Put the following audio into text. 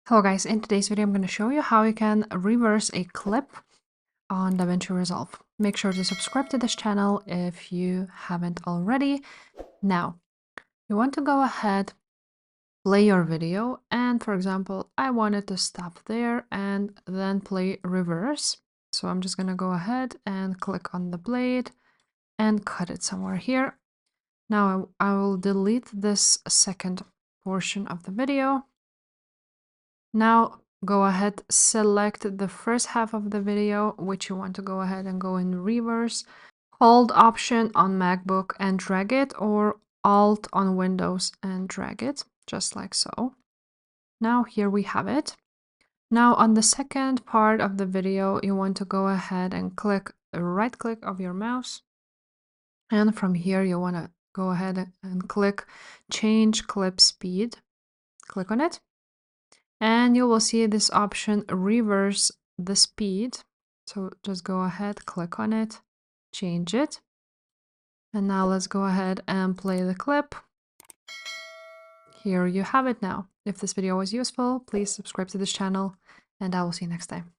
Hello guys, in today's video I'm going to show you how you can reverse a clip on DaVinci Resolve. Make sure to subscribe to this channel if you haven't already. Now, you want to go ahead, play your video, and for example, I wanted to stop there and then play reverse. So I'm just going to go ahead and click on the blade and cut it somewhere here. Now I will delete this second portion of the video. Now go ahead, select the first half of the video, which you want to go ahead and go in reverse. Hold Option on MacBook and drag it, or Alt on Windows and drag it, just like so. Now here we have it. Now on the second part of the video, you want to go ahead and click the right click of your mouse. And from here, you want to go ahead and click Change Clip Speed. Click on it. And you will see this option, reverse the speed. So just go ahead, click on it, change it. And now let's go ahead and play the clip. Here you have it now. If this video was useful, please subscribe to this channel and I will see you next time.